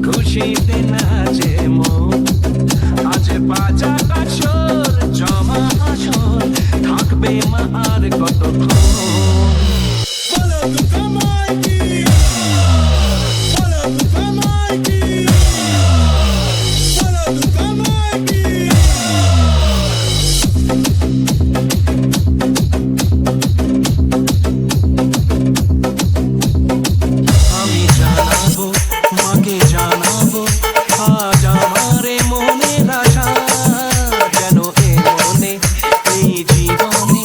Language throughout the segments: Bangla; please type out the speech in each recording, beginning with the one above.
খুশিতে নাচে মন, আজ বাজা কাশর জমা আসর, থাকবে মা আর কতক্ষণ। বলো তো কামাই কি, বলো তো কামাই কি, বলো তো কামাই কি। আমি জানাবো মাকে জানাবো আজ আমারে মনের আশা, যেন এ মনে এই জীবনে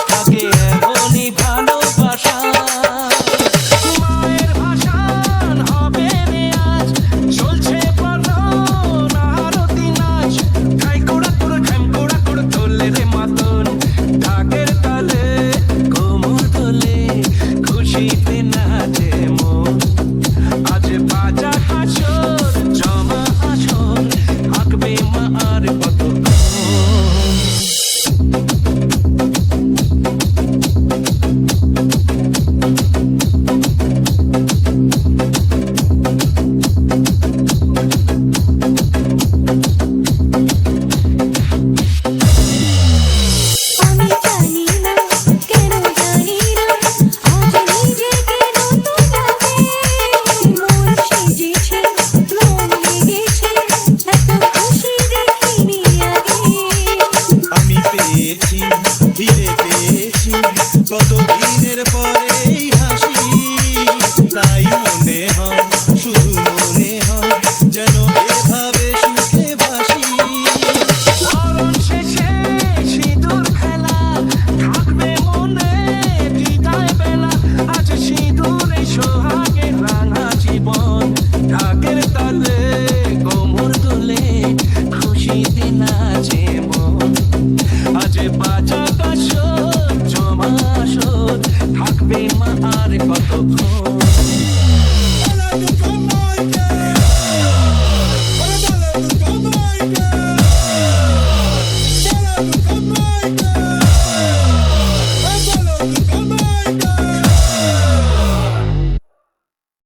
থাকে এমনই ভালোবাসা। মায়ের ভাষান হবে রে আজ, চলছে পালন আরতি নাচ, ঠাই কোড়া তোর ঢ্যাম কোড়া কোড় তোলে রে মাতন, ঢাকের তালে কোমর তোলে খুশিতে